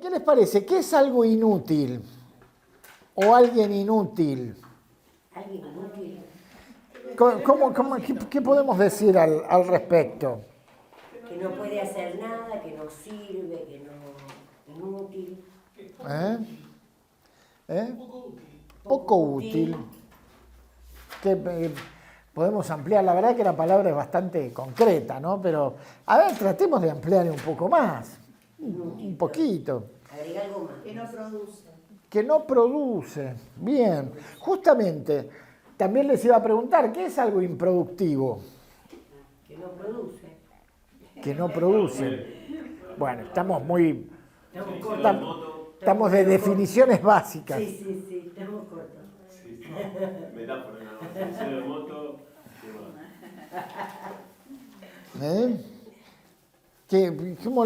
¿qué les parece? ¿Qué es algo inútil? ¿O alguien inútil? ¿Alguien inútil? ¿Qué podemos decir al respecto? Que no puede hacer nada, que no sirve, que no... inútil. Poco útil. Que podemos ampliar. La verdad que la palabra es bastante concreta, ¿no? Pero, a ver, tratemos de ampliar un poco más. Un poquito. Agrega algo más. Que no produce. Que no produce. Bien. Justamente, también les iba a preguntar, ¿qué es algo improductivo? Que no produce. Que no produce. Bueno, estamos muy... Estamos cortos. Estamos de definiciones básicas. Sí, estamos cortos. Sí. Metáfora, nada más. Definición de moto.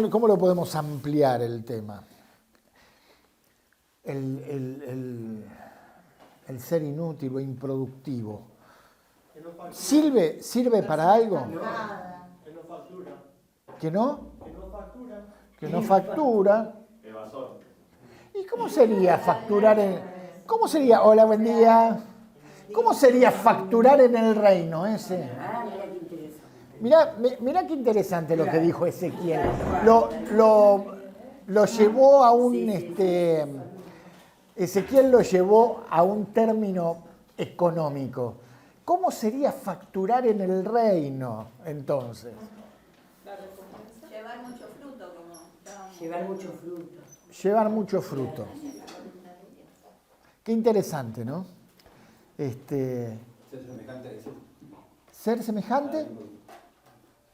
¿Cómo lo podemos ampliar el tema? El ser inútil o improductivo. ¿Sirve para algo? Nada. Que no factura. ¿Que no? Que no factura. Que no factura. Evasor. ¿Y cómo sería facturar ¿Cómo sería? Hola, buen día. ¿Cómo sería facturar en el reino ese? Ah, mira qué interesante. Mirá qué interesante lo que dijo Ezequiel. Lo llevó a un... Ezequiel lo llevó a un término económico. ¿Cómo sería facturar en el reino, entonces? Llevar mucho fruto, como estábamos. Llevar mucho fruto. Llevar mucho fruto. Qué interesante, ¿no? Ser semejante a Jesús. Ser semejante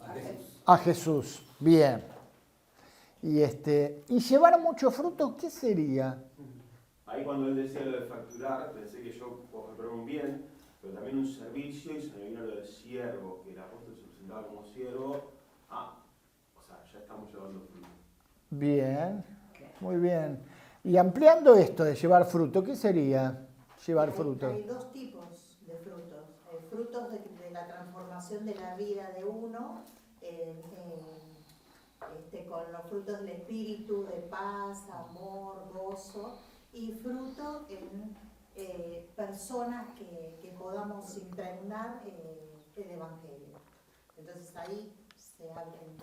A Jesús. a Jesús. Bien. Y llevar mucho fruto, ¿qué sería? Ahí cuando él decía lo de facturar, pensé que yo compré un bien, pero también un servicio, y se me vino lo de siervo, que el apóstol se presentaba como siervo. O sea, ya estamos llevando fruto. Bien, muy bien. Y ampliando esto de llevar fruto, ¿qué sería llevar fruto? Hay dos tipos de frutos. Frutos de la transformación de la vida de uno, con los frutos del espíritu, de paz, amor, gozo, y fruto en personas que podamos impregnar el evangelio. Entonces ahí se abren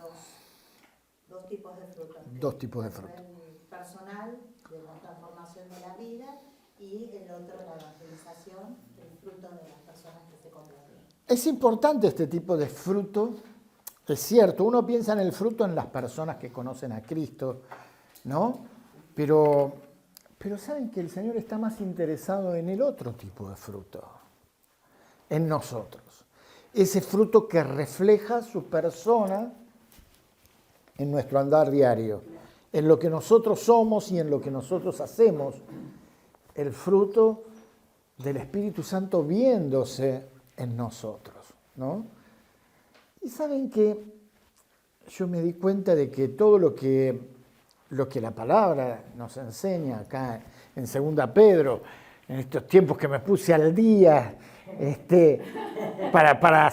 dos tipos de frutos. Dos tipos de fruto. El personal, de la transformación de la vida, y el otro, la evangelización, el fruto de las personas que se convierten. Es importante este tipo de fruto. Es cierto, uno piensa en el fruto en las personas que conocen a Cristo, ¿no? Pero saben que el Señor está más interesado en el otro tipo de fruto, en nosotros. Ese fruto que refleja su persona en nuestro andar diario, en lo que nosotros somos y en lo que nosotros hacemos. El fruto del Espíritu Santo viéndose en nosotros, ¿no? Y saben que yo me di cuenta de que todo lo que la palabra nos enseña acá en 2 Pedro, en estos tiempos que me puse al día para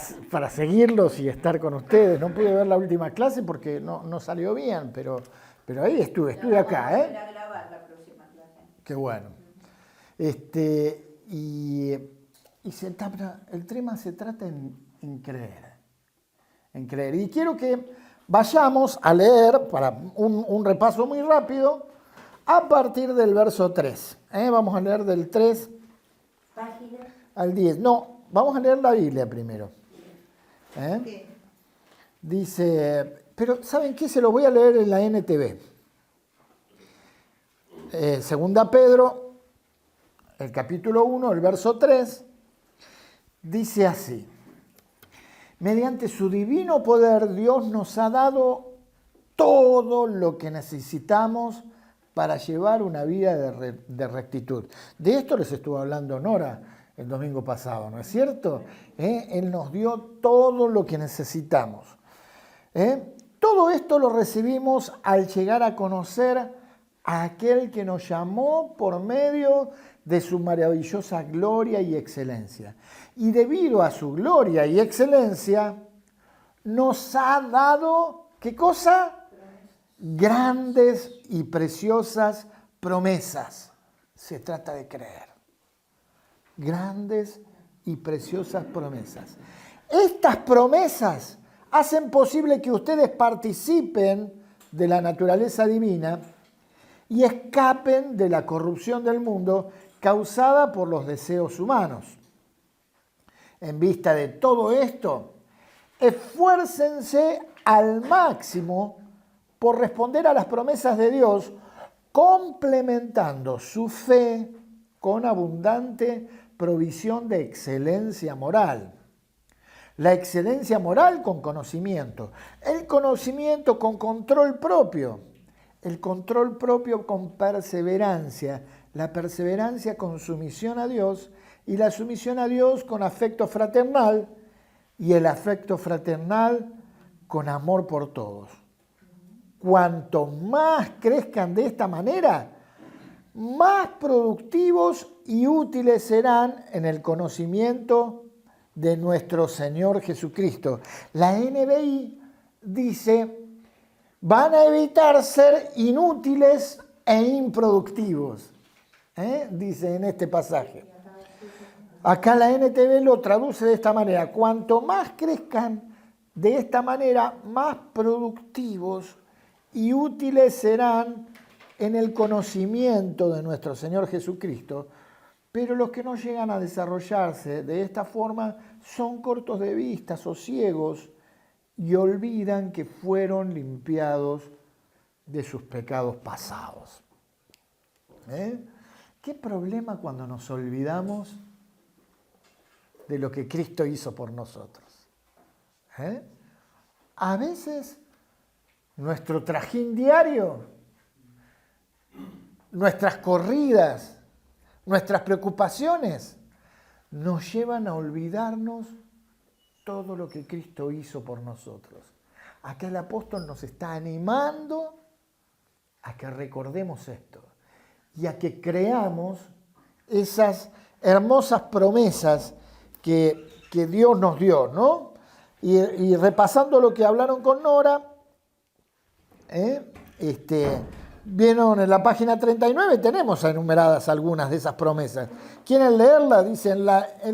seguirlos y estar con ustedes. No pude ver la última clase porque no salió bien, pero ahí estuve acá, ¿eh? Vamos a grabar la próxima clase. Qué bueno. Y el tema se trata en creer. En creer. Y quiero que vayamos a leer, para un repaso muy rápido, a partir del verso 3. Vamos a leer del 3 Página. al 10. No, vamos a leer la Biblia primero. ¿Qué? Dice, pero ¿saben qué? Se lo voy a leer en la NTV. 2 Pedro, el capítulo 1, el verso 3, dice así. Mediante su divino poder, Dios nos ha dado todo lo que necesitamos para llevar una vida de rectitud. De esto les estuvo hablando Nora el domingo pasado, ¿no es cierto? Él nos dio todo lo que necesitamos. Todo esto lo recibimos al llegar a conocer a aquel que nos llamó por medio de su maravillosa gloria y excelencia. Y debido a su gloria y excelencia, nos ha dado, ¿qué cosa? grandes y preciosas promesas. Se trata de creer. Grandes y preciosas promesas. Estas promesas hacen posible que ustedes participen de la naturaleza divina y escapen de la corrupción del mundo causada por los deseos humanos. En vista de todo esto, esfuércense al máximo por responder a las promesas de Dios, complementando su fe con abundante provisión de excelencia moral. La excelencia moral con conocimiento, el conocimiento con control propio, el control propio con perseverancia, la perseverancia con sumisión a Dios y la sumisión a Dios con afecto fraternal y el afecto fraternal con amor por todos. Cuanto más crezcan de esta manera, más productivos y útiles serán en el conocimiento de nuestro Señor Jesucristo. La NBI dice, van a evitar ser inútiles e improductivos. Dice en este pasaje. Acá la NTV lo traduce de esta manera. Cuanto más crezcan de esta manera, más productivos y útiles serán en el conocimiento de nuestro Señor Jesucristo. Pero los que no llegan a desarrollarse de esta forma son cortos de vista o ciegos y olvidan que fueron limpiados de sus pecados pasados. ¿Qué problema cuando nos olvidamos de lo que Cristo hizo por nosotros? A veces nuestro trajín diario, nuestras corridas, nuestras preocupaciones nos llevan a olvidarnos todo lo que Cristo hizo por nosotros. Acá el apóstol nos está animando a que recordemos esto y a que creamos esas hermosas promesas que Dios nos dio, ¿no? Y repasando lo que hablaron con Nora, vieron en la página 39, tenemos enumeradas algunas de esas promesas. ¿Quieren leerla? Dice, en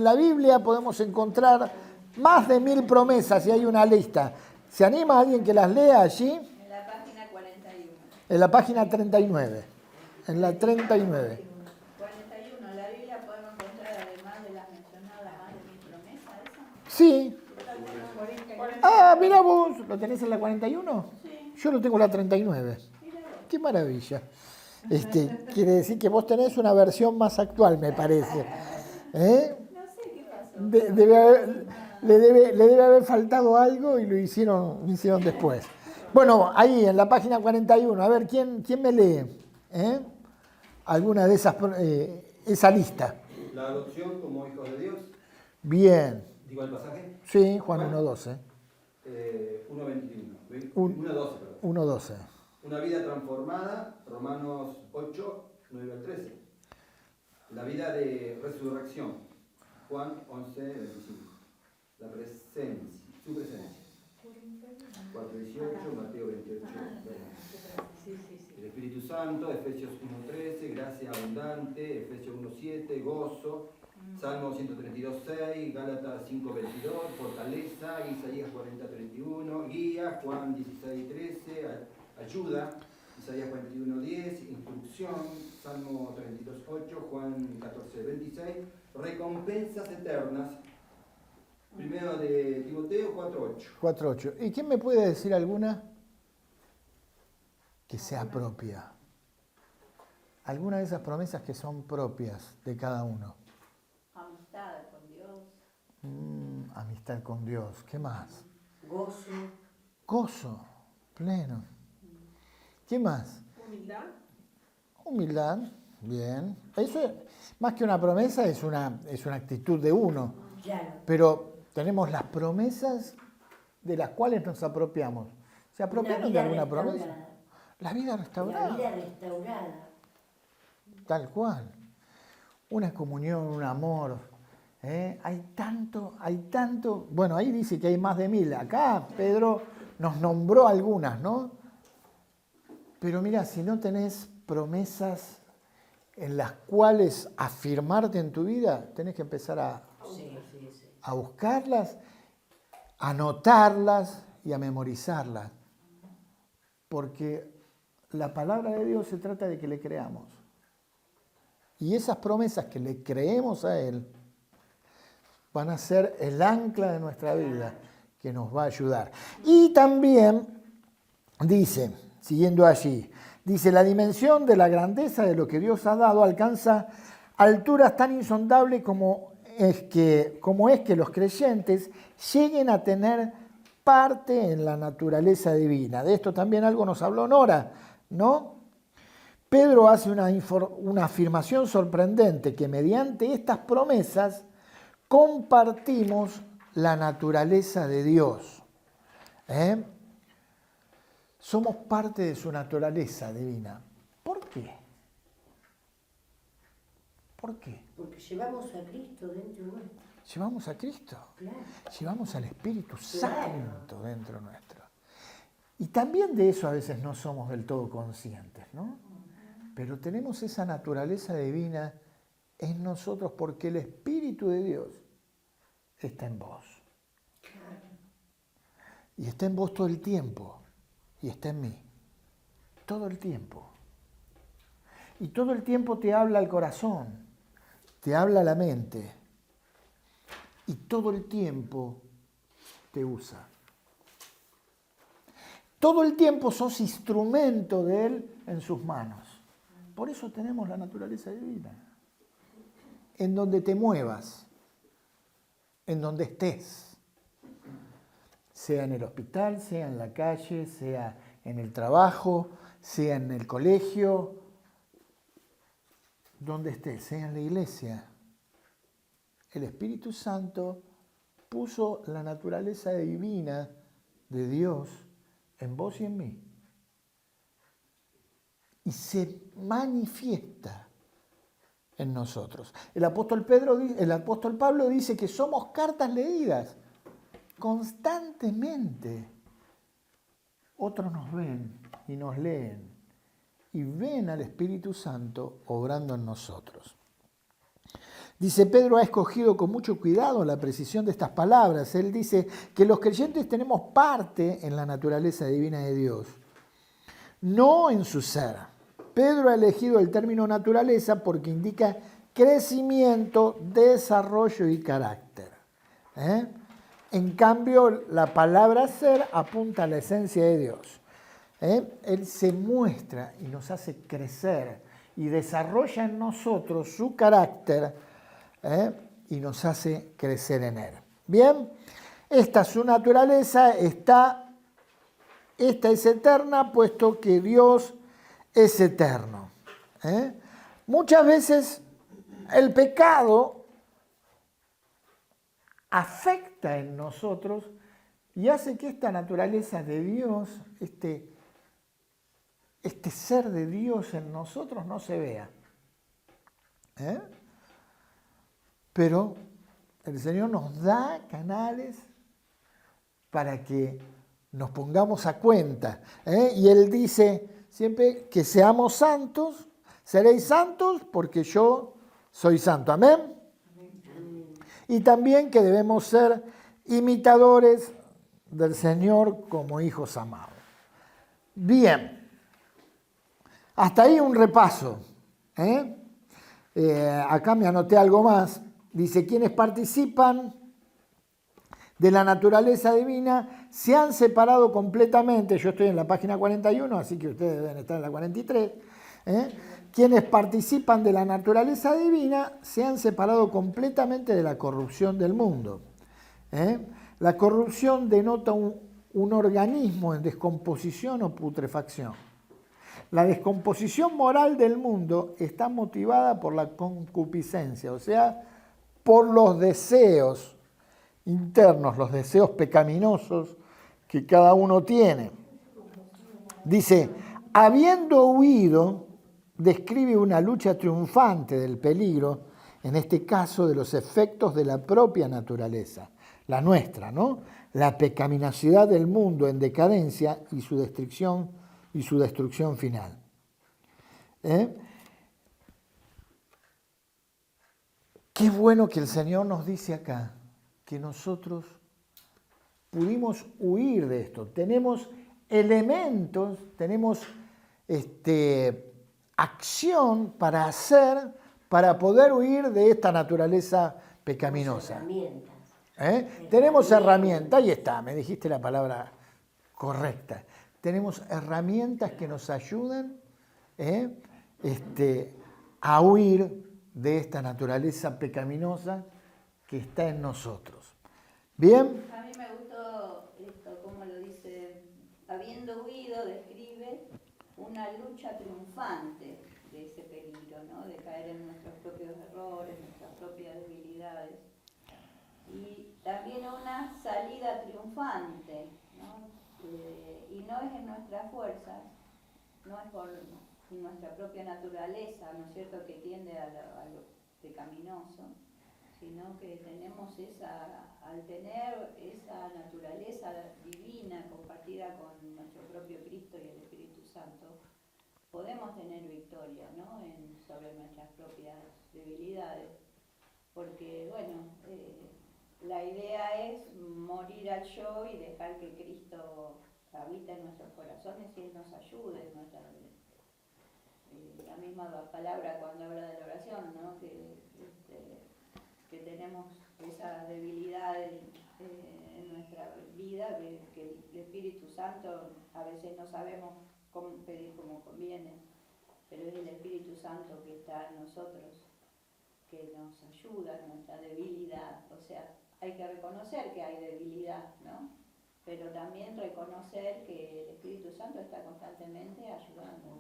la Biblia podemos encontrar más de 1000 promesas y hay una lista. ¿Se anima alguien que las lea allí? En la página 41. En la página 39. En la 39. 41. En la Biblia podemos encontrar, además de las mencionadas, más de 1000 promesas, ¿eso? Sí. Ah, mira vos, ¿lo tenés en la 41? Sí. Yo lo tengo en la 39. Qué maravilla. Quiere decir que vos tenés una versión más actual, me parece. No sé qué pasó. Le debe haber faltado algo y lo hicieron después. Bueno, ahí en la página 41, a ver, ¿quién me lee? Alguna de esas, esa lista. La adopción como hijos de Dios. Bien. Digo el pasaje. Sí, Juan 1.12. 1.21. 1.12, perdón. 1.12. Una vida transformada, Romanos 8, 9 al 13. La vida de resurrección, Juan 11, 25. La presencia, su presencia. 4.18, Mateo 28, 20. El Espíritu Santo, Efesios 1.13, gracia abundante, Efesios 1.7, gozo, Salmo 132.6, Gálatas 5.22, fortaleza, Isaías 40.31, guía, Juan 16.13, ayuda, Isaías 41.10, instrucción, Salmo 32.8, Juan 14.26, recompensas eternas, primero de Timoteo 4.8. 4.8. ¿Y quién me puede decir alguna que sea propia? Alguna de esas promesas que son propias de cada uno. Amistad con Dios. Amistad con Dios. ¿Qué más? Gozo. Gozo pleno. ¿Qué más? Humildad. Humildad. Bien. Eso es, más que una promesa, es una actitud de uno. Claro. Pero tenemos las promesas de las cuales nos apropiamos. ¿Se apropiaron de alguna promesa? La vida restaurada. La vida restaurada. Tal cual. Una comunión, un amor. Hay tanto. Bueno, ahí dice que hay más de 1000. Acá Pedro nos nombró algunas, ¿no? Pero mira, si no tenés promesas en las cuales afirmarte en tu vida, tenés que empezar Sí. a buscarlas, a anotarlas y a memorizarlas. Porque la palabra de Dios se trata de que le creamos. Y esas promesas que le creemos a Él van a ser el ancla de nuestra vida que nos va a ayudar. Y también dice, siguiendo allí, dice, la dimensión de la grandeza de lo que Dios ha dado alcanza alturas tan insondables como es que los creyentes lleguen a tener parte en la naturaleza divina. De esto también algo nos habló Nora, ¿no? Pedro hace una afirmación sorprendente, que mediante estas promesas compartimos la naturaleza de Dios. Somos parte de su naturaleza divina. ¿Por qué? ¿Por qué? Porque llevamos a Cristo dentro nuestro. Llevamos a Cristo. Claro. Llevamos al Espíritu Claro. Santo dentro nuestro. Y también de eso a veces no somos del todo conscientes, ¿no? Pero tenemos esa naturaleza divina en nosotros porque el Espíritu de Dios está en vos. Y está en vos todo el tiempo. Y está en mí. Todo el tiempo. Y todo el tiempo te habla el corazón. Te habla la mente. Y todo el tiempo te usa. Todo el tiempo sos instrumento de Él en sus manos. Por eso tenemos la naturaleza divina. En donde te muevas, en donde estés, sea en el hospital, sea en la calle, sea en el trabajo, sea en el colegio, donde estés, sea en la iglesia. El Espíritu Santo puso la naturaleza divina de Dios en vos y en mí. Y se manifiesta en nosotros. El apóstol Pablo dice que somos cartas leídas constantemente. Otros nos ven y nos leen y ven al Espíritu Santo obrando en nosotros. Dice, Pedro ha escogido con mucho cuidado la precisión de estas palabras. Él dice que los creyentes tenemos parte en la naturaleza divina de Dios, no en su ser. Pedro ha elegido el término naturaleza porque indica crecimiento, desarrollo y carácter. En cambio, la palabra ser apunta a la esencia de Dios. Él se muestra y nos hace crecer y desarrolla en nosotros su carácter y nos hace crecer en Él. Bien, esta su naturaleza, esta es eterna, puesto que Dios es eterno. Muchas veces el pecado afecta en nosotros y hace que esta naturaleza de Dios, este ser de Dios en nosotros no se vea. Pero el Señor nos da canales para que nos pongamos a cuenta. Y Él dice siempre que seamos santos, seréis santos porque yo soy santo. Amén. Y también que debemos ser imitadores del Señor como hijos amados. Bien, hasta ahí un repaso. Acá me anoté algo más. Dice, quienes participan de la naturaleza divina se han separado completamente. Yo estoy en la página 41, así que ustedes deben estar en la 43. Quienes participan de la naturaleza divina se han separado completamente de la corrupción del mundo. La corrupción denota un organismo en descomposición o putrefacción. La descomposición moral del mundo está motivada por la concupiscencia, o sea, por los deseos internos, los deseos pecaminosos que cada uno tiene. Dice, habiendo huido, describe una lucha triunfante del peligro, en este caso de los efectos de la propia naturaleza, la nuestra, ¿no? La pecaminosidad del mundo en decadencia y su destrucción y su destrucción final. ¿Eh? Qué bueno que el Señor nos dice acá que nosotros pudimos huir de esto. Tenemos elementos, tenemos acción para hacer, para poder huir de esta naturaleza pecaminosa. Herramientas. Tenemos herramientas, ahí está, me dijiste la palabra correcta. Tenemos herramientas que nos ayudan a huir de esta naturaleza pecaminosa que está en nosotros. ¿Bien? A mí me gustó esto, como lo dice, habiendo huido, describe una lucha triunfante de ese peligro, ¿no? De caer en nuestros propios errores, nuestras propias debilidades. Y también una salida triunfante, ¿no? Y no es en nuestras fuerzas, no es por nuestra propia naturaleza, ¿no es cierto?, que tiende a lo pecaminoso, sino que tenemos al tener esa naturaleza divina compartida con nuestro propio Cristo y el Espíritu Santo, podemos tener victoria, ¿no?, sobre nuestras propias debilidades, porque, bueno, la idea es morir al yo y dejar que Cristo habite en nuestros corazones y Él nos ayude en nuestra la misma palabra cuando habla de la oración, ¿no? Que tenemos esa debilidad en nuestra vida, que el Espíritu Santo a veces no sabemos cómo pedir como conviene, pero es el Espíritu Santo que está en nosotros, que nos ayuda en nuestra debilidad. O sea, hay que reconocer que hay debilidad, ¿no? Pero también reconocer que el Espíritu Santo está constantemente ayudando.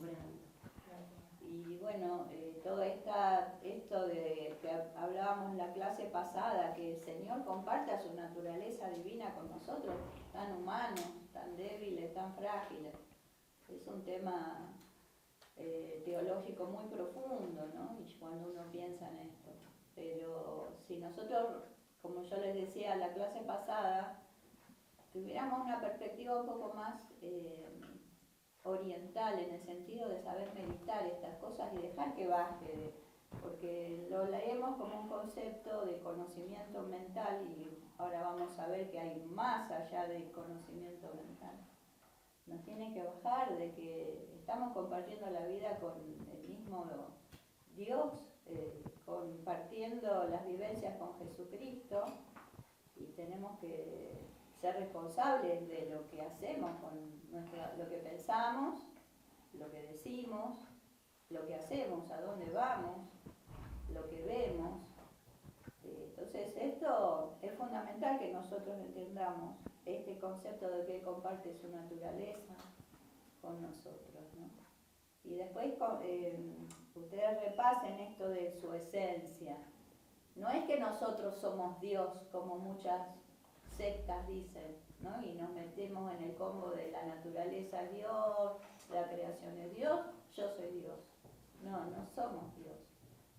Y bueno, todo esto de que hablábamos en la clase pasada, que el Señor comparta su naturaleza divina con nosotros, tan humanos, tan débiles, tan frágiles. Es un tema teológico muy profundo, ¿no? Y cuando uno piensa en esto. Pero si nosotros, como yo les decía en la clase pasada, tuviéramos una perspectiva un poco más oriental, en el sentido de saber meditar estas cosas y dejar que baje, porque lo leemos como un concepto de conocimiento mental y ahora vamos a ver que hay más allá del conocimiento mental. Nos tiene que bajar de que estamos compartiendo la vida con el mismo Dios, compartiendo las vivencias con Jesucristo, y tenemos que ser responsables de lo que hacemos, lo que pensamos, lo que decimos, lo que hacemos, a dónde vamos, lo que vemos. Entonces esto es fundamental que nosotros entendamos este concepto de que Él comparte su naturaleza con nosotros, ¿no? Y después ustedes repasen esto de su esencia. No es que nosotros somos Dios, como muchas sectas dicen, ¿no? Y nos metemos en el combo de la naturaleza es Dios, la creación es Dios, yo soy Dios. No, no somos Dios,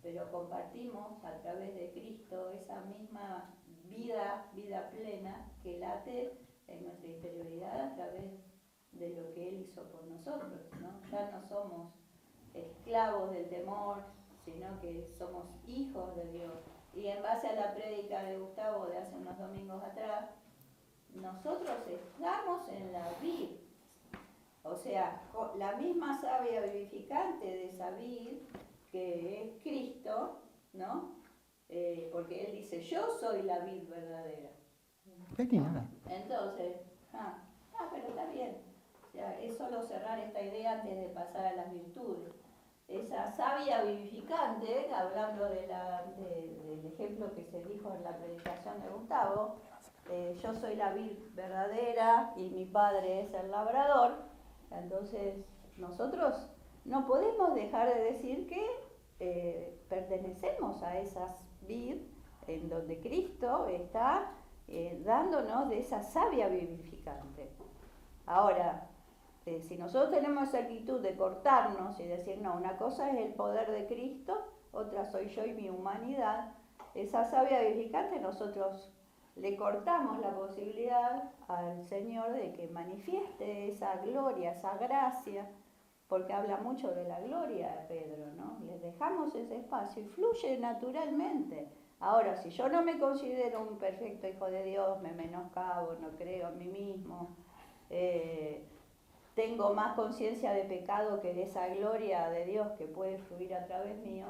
pero compartimos a través de Cristo esa misma vida plena que late en nuestra interioridad a través de lo que Él hizo por nosotros, ¿no? Ya no somos esclavos del temor, sino que somos hijos de Dios. Y en base a la prédica de Gustavo de hace unos domingos atrás, nosotros estamos en la vid, o sea, la misma savia vivificante de esa vid que es Cristo, ¿no? Porque Él dice, yo soy la vid verdadera. Entonces, pero está bien. O sea, es solo cerrar esta idea antes de pasar a las virtudes. Esa savia vivificante, hablando del ejemplo que se dijo en la predicación de Gustavo, yo soy la vid verdadera y mi padre es el labrador. Entonces, nosotros no podemos dejar de decir que pertenecemos a esas vid en donde Cristo está dándonos de esa savia vivificante. Ahora, si nosotros tenemos esa actitud de cortarnos y decir, no, una cosa es el poder de Cristo, otra soy yo y mi humanidad, esa savia vivificante nosotros le cortamos la posibilidad al Señor de que manifieste esa gloria, esa gracia, porque habla mucho de la gloria de Pedro, ¿no? Le dejamos ese espacio y fluye naturalmente. Ahora, si yo no me considero un perfecto hijo de Dios, me menoscabo, no creo en mí mismo, tengo más conciencia de pecado que de esa gloria de Dios que puede fluir a través mío,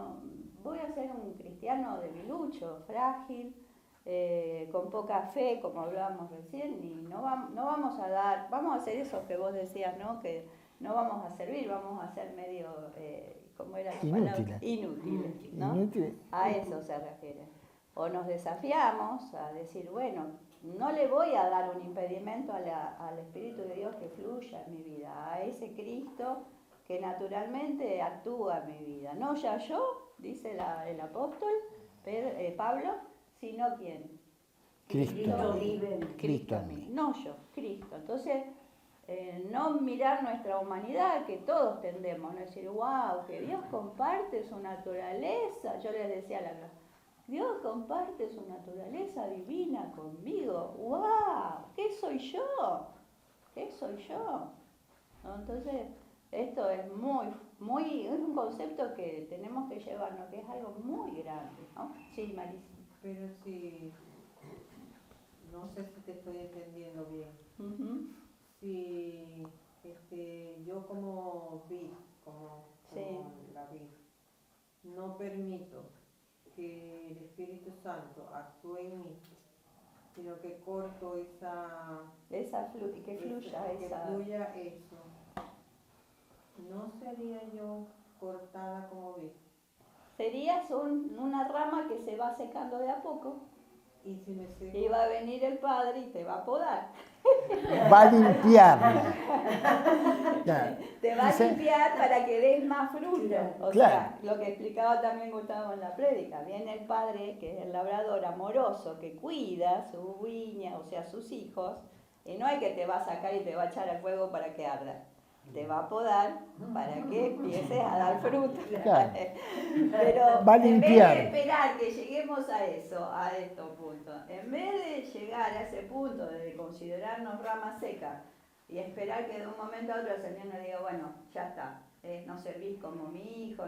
voy a ser un cristiano debilucho, frágil, con poca fe, como hablábamos recién, y no vamos a dar, vamos a hacer eso que vos decías, ¿no? Que no vamos a servir, vamos a ser medio, ¿cómo era la palabra? Inútiles, ¿no? Inútiles. A eso se refiere. O nos desafiamos a decir, bueno, no le voy a dar un impedimento al Espíritu de Dios que fluya en mi vida, a ese Cristo que naturalmente actúa en mi vida. No ya yo, dice el apóstol Pablo, sino ¿quién? Cristo. Cristo en mí. No yo, Cristo. Entonces, no mirar nuestra humanidad, que todos tendemos, no decir, wow, que Dios comparte su naturaleza. Yo les decía a la clase, Dios comparte su naturaleza divina conmigo. ¡Wow! ¿Qué soy yo? ¿Qué soy yo? ¿No? Entonces, esto es es un concepto que tenemos que llevarnos, que es algo muy grande, ¿no? Sí, Marisa. Pero si, no sé si te estoy entendiendo bien. Uh-huh. Si yo como vid, Sí. la vid, no permito que el Espíritu Santo actúe en mí, sino que corto que fluya eso, ¿no sería yo cortada como vid? Serías una rama que se va secando de a poco Y si me seco, y va a venir el Padre y te va a podar. Va a limpiar. Ya. Te va a Dice- limpiar para que des más fruto. O Claro. sea, lo que explicaba también Gustavo en la prédica. Viene el Padre, que es el labrador amoroso, que cuida su viña, o sea, sus hijos, y no es que te va a sacar y te va a echar al fuego para que arda. Te va a podar para que empieces a dar fruto. Claro. Pero Va a en vez limpiar. de esperar que lleguemos a eso, a estos puntos, en vez de llegar a ese punto de considerarnos ramas secas y esperar que de un momento a otro el Señor nos diga, bueno, ya está, no servís como mi hijo,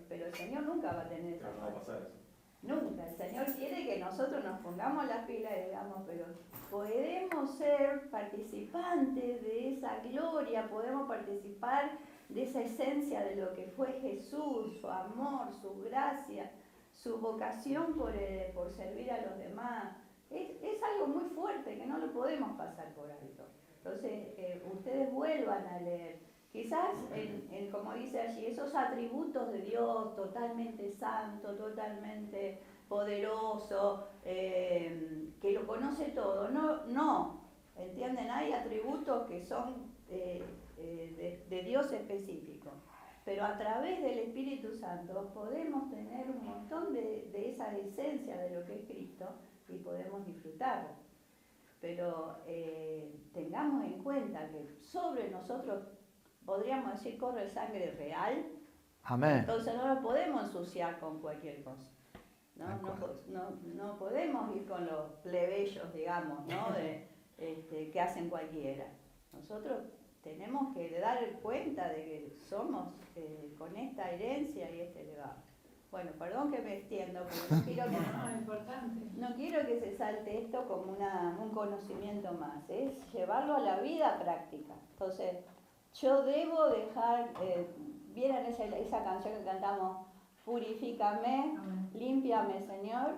pero el Señor nunca va a tener esa Claro, no va a pasar eso. Nunca. El Señor quiere que nosotros nos pongamos las pilas y digamos, pero podemos ser participantes de esa gloria, podemos participar de esa esencia de lo que fue Jesús, su amor, su gracia, su vocación por servir a los demás. Es algo muy fuerte que no lo podemos pasar por alto. Entonces, ustedes vuelvan a leer. Quizás, como dice allí, esos atributos de Dios, totalmente santo, totalmente poderoso, que lo conoce todo. No, ¿entienden? Hay atributos que son de Dios específico. Pero a través del Espíritu Santo podemos tener un montón de esa esencia de lo que es Cristo y podemos disfrutarlo. Pero tengamos en cuenta que sobre nosotros, podríamos decir, corre sangre real. Amén. Entonces no nos podemos ensuciar con cualquier cosa. No podemos ir con los plebeyos, digamos, ¿no? Que hacen cualquiera. Nosotros tenemos que dar cuenta de que somos con esta herencia y este legado. Bueno, perdón que me extiendo, pero no quiero que se salte esto como un conocimiento más, es llevarlo a la vida práctica. Entonces, yo debo dejar, ¿vieron esa canción que cantamos? Purifícame, límpiame, Señor,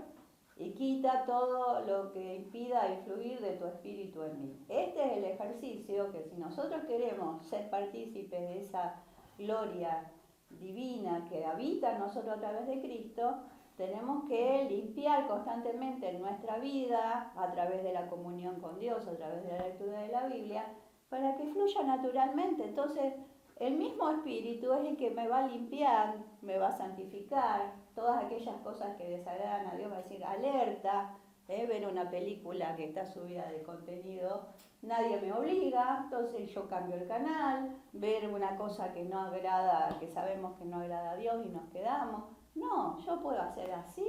y quita todo lo que impida el fluir de tu espíritu en mí. Este es el ejercicio que si nosotros queremos ser partícipes de esa gloria divina que habita en nosotros a través de Cristo, tenemos que limpiar constantemente en nuestra vida, a través de la comunión con Dios, a través de la lectura de la Biblia, para que fluya naturalmente. Entonces, el mismo Espíritu es el que me va a limpiar, me va a santificar, todas aquellas cosas que desagradan a Dios, va a decir, alerta, ver una película que está subida de contenido, nadie me obliga, entonces yo cambio el canal, ver una cosa que no agrada, que sabemos que no agrada a Dios y nos quedamos. No, yo puedo hacer así,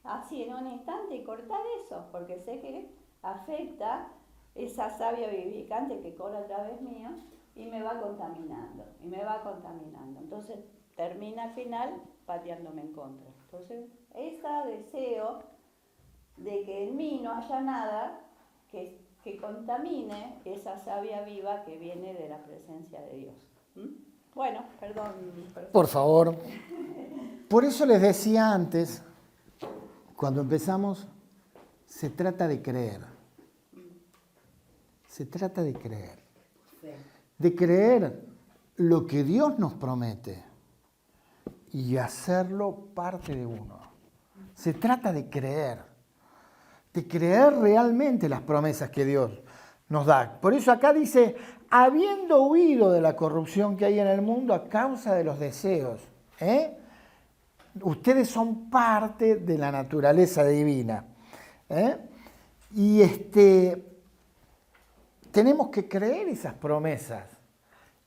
así en un instante y cortar eso, porque sé que afecta esa savia vivificante que corre a través mío y me va contaminando, y me va contaminando. Entonces termina al final pateándome en contra. Entonces, ese deseo de que en mí no haya nada que contamine esa savia viva que viene de la presencia de Dios. ¿Mm? Bueno, perdón. Por favor. Por eso les decía antes, cuando empezamos, se trata de creer. Se trata de creer. De creer lo que Dios nos promete y hacerlo parte de uno. Se trata de creer realmente las promesas que Dios nos da. Por eso acá dice, habiendo huido de la corrupción que hay en el mundo a causa de los deseos. Ustedes son parte de la naturaleza divina. Y tenemos que creer esas promesas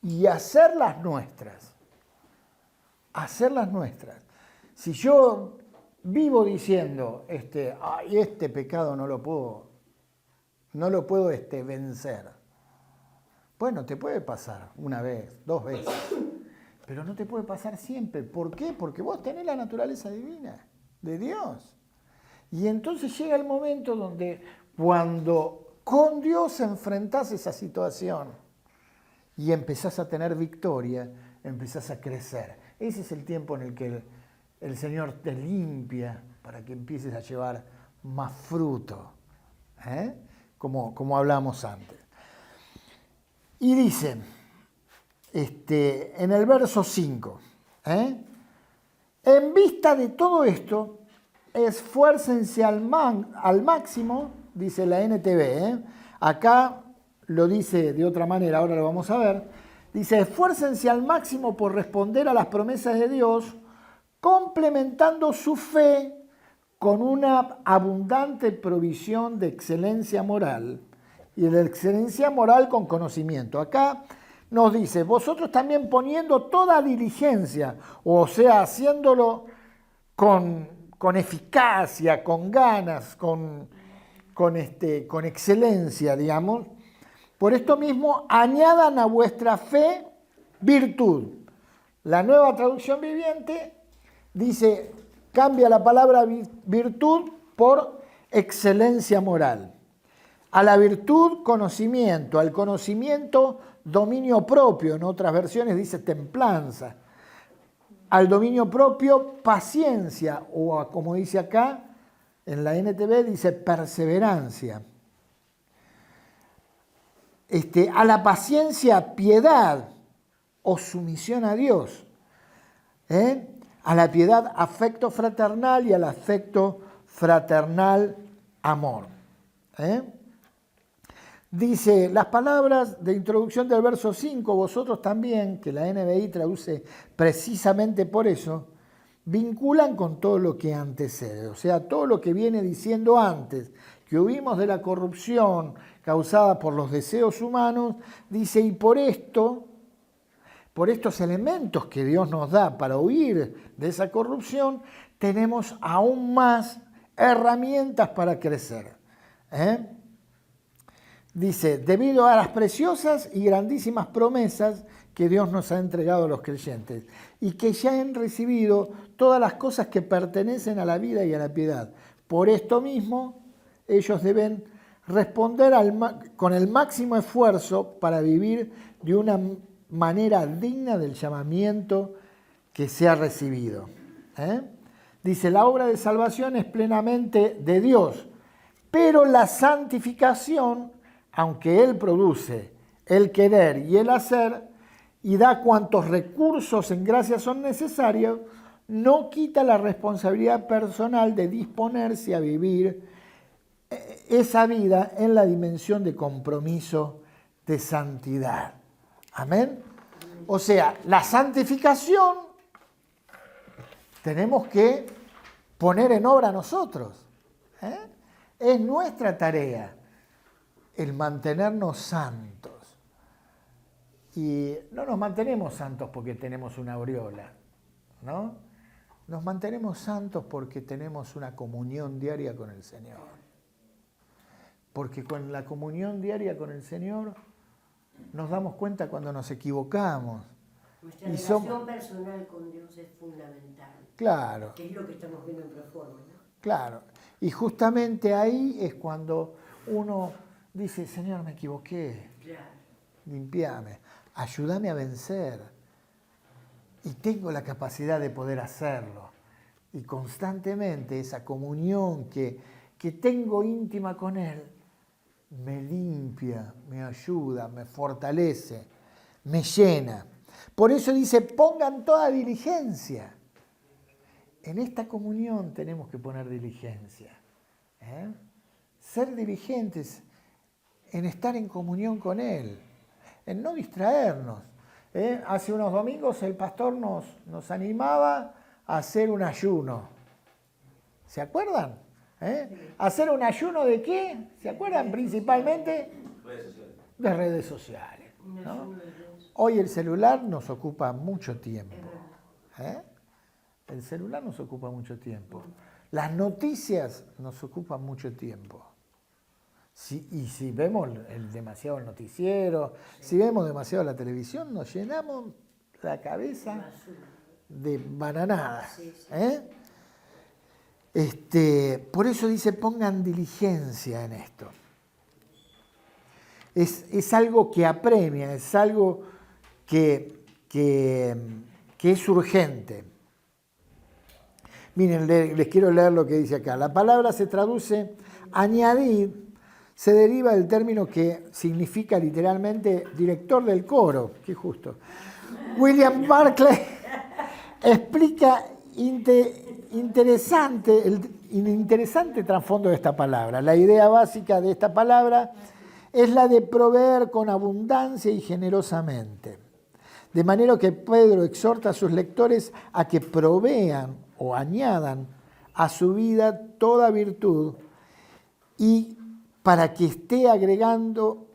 y hacerlas nuestras. Hacerlas nuestras. Si yo vivo diciendo, ay, este pecado no lo puedo vencer. Bueno, te puede pasar una vez, 2 veces, pero no te puede pasar siempre. ¿Por qué? Porque vos tenés la naturaleza divina de Dios. Y entonces llega el momento donde cuando con Dios enfrentás esa situación y empezás a tener victoria, empezás a crecer. Ese es el tiempo en el que el Señor te limpia para que empieces a llevar más fruto, como hablamos antes. Y dice, en el verso 5, en vista de todo esto, esfuércense al máximo, dice la NTV, acá lo dice de otra manera, ahora lo vamos a ver, dice, esfuércense al máximo por responder a las promesas de Dios, complementando su fe con una abundante provisión de excelencia moral, y de excelencia moral con conocimiento. Acá nos dice, vosotros también poniendo toda diligencia, o sea, haciéndolo con eficacia, con ganas, con excelencia, digamos. Por esto mismo, añadan a vuestra fe virtud. La Nueva Traducción Viviente dice, cambia la palabra virtud por excelencia moral. A la virtud, conocimiento. Al conocimiento, dominio propio. En otras versiones dice templanza. Al dominio propio, paciencia. O como dice acá, en la NTV dice perseverancia. A la paciencia, piedad o sumisión a Dios. A la piedad, afecto fraternal, y al afecto fraternal, amor. Dice, las palabras de introducción del verso 5, vosotros también, que la NBI traduce precisamente por eso, vinculan con todo lo que antecede, o sea, todo lo que viene diciendo antes, que huimos de la corrupción causada por los deseos humanos, dice, y por estos elementos que Dios nos da para huir de esa corrupción, tenemos aún más herramientas para crecer. Dice, debido a las preciosas y grandísimas promesas que Dios nos ha entregado a los creyentes y que ya han recibido todas las cosas que pertenecen a la vida y a la piedad. Por esto mismo, ellos deben responder con el máximo esfuerzo para vivir de una manera digna del llamamiento que se ha recibido. Dice, la obra de salvación es plenamente de Dios, pero la santificación, aunque Él produce el querer y el hacer y da cuantos recursos en gracia son necesarios, no quita la responsabilidad personal de disponerse a vivir esa vida en la dimensión de compromiso de santidad. Amén. O sea, la santificación tenemos que poner en obra nosotros. Es nuestra tarea el mantenernos santos. Y no nos mantenemos santos porque tenemos una aureola, ¿no? Nos mantenemos santos porque tenemos una comunión diaria con el Señor. Porque con la comunión diaria con el Señor nos damos cuenta cuando nos equivocamos. Nuestra Y relación personal con Dios es fundamental. Claro, Que es lo que estamos viendo en Proforma, ¿no? claro. Y justamente ahí es cuando uno dice, Señor, me equivoqué, Claro. limpiame, ayúdame a vencer. Y tengo la capacidad de poder hacerlo. Y constantemente esa comunión que tengo íntima con Él me limpia, me ayuda, me fortalece, me llena. Por eso dice, pongan toda diligencia. En esta comunión tenemos que poner diligencia. Ser diligentes en estar en comunión con Él, en no distraernos. Hace unos domingos el pastor nos animaba a hacer un ayuno. ¿Se acuerdan? ¿Hacer un ayuno de qué? ¿Se acuerdan? Principalmente Redes sociales. de redes sociales, ¿no? Hoy el celular nos ocupa mucho tiempo. El celular nos ocupa mucho tiempo. Las noticias nos ocupan mucho tiempo. Y si vemos demasiado el noticiero, si vemos demasiado la televisión, nos llenamos la cabeza de bananadas. Por eso dice, pongan diligencia en esto. Es algo que apremia, es algo que es urgente. Miren, les quiero leer lo que dice acá. La palabra se traduce añadir, se deriva del término que significa literalmente director del coro. Qué justo. William Barclay explica el interesante trasfondo de esta palabra. La idea básica de esta palabra es la de proveer con abundancia y generosamente. De manera que Pedro exhorta a sus lectores a que provean o añadan a su vida toda virtud y para que esté agregando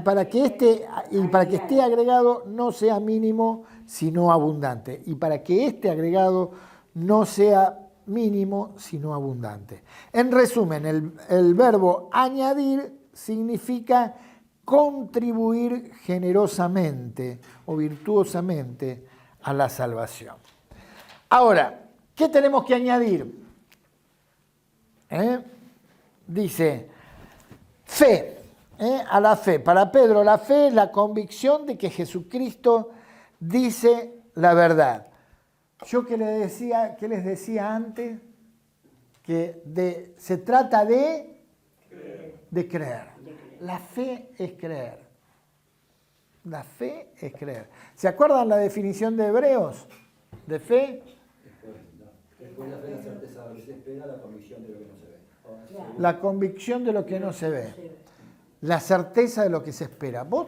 para que esté agregado no sea mínimo sino abundante, y para que este agregado no sea mínimo sino abundante. En resumen, el verbo añadir significa contribuir generosamente o virtuosamente a la salvación. Ahora, ¿qué tenemos que añadir? Dice, fe, a la fe. Para Pedro, la fe es la convicción de que Jesucristo dice la verdad. Yo que les decía antes, que se trata de creer. La fe es creer. La fe es creer. ¿Se acuerdan la definición de Hebreos de fe? Después la fe, la certeza de lo que se espera, la convicción de lo que no se ve. La convicción de lo que no se ve. La certeza de lo que se espera. ¿Vos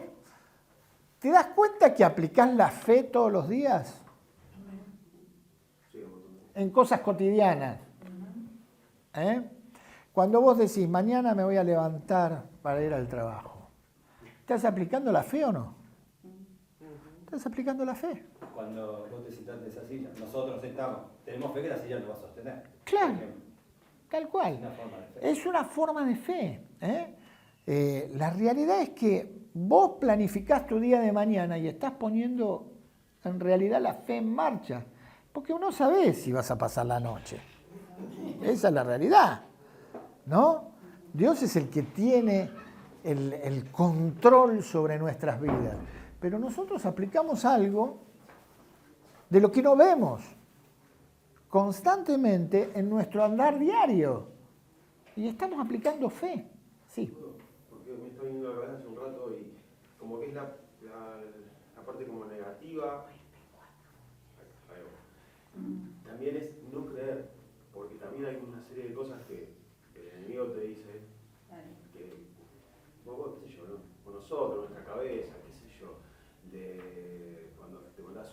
te das cuenta que aplicás la fe todos los días? En cosas cotidianas. Cuando vos decís, mañana me voy a levantar para ir al trabajo, ¿estás aplicando la fe o no? ¿Estás aplicando la fe? Cuando vos te sentás en esa silla, nosotros tenemos fe que la silla lo va a sostener. Claro, tal cual. Una forma de fe. Es una forma de fe. La realidad es que vos planificás tu día de mañana y estás poniendo en realidad la fe en marcha, porque uno sabe si vas a pasar la noche. Esa es la realidad, ¿no? Dios es el que tiene el control sobre nuestras vidas, pero nosotros aplicamos algo de lo que no vemos constantemente en nuestro andar diario y estamos aplicando fe, sí. Porque me está viniendo a la cabeza hace un rato y como que es la parte como negativa. También es no creer, porque también hay una serie de cosas que el enemigo te dice, que vos qué sé yo, ¿no? Con nosotros, nuestra cabeza, qué sé yo, de cuando te mandás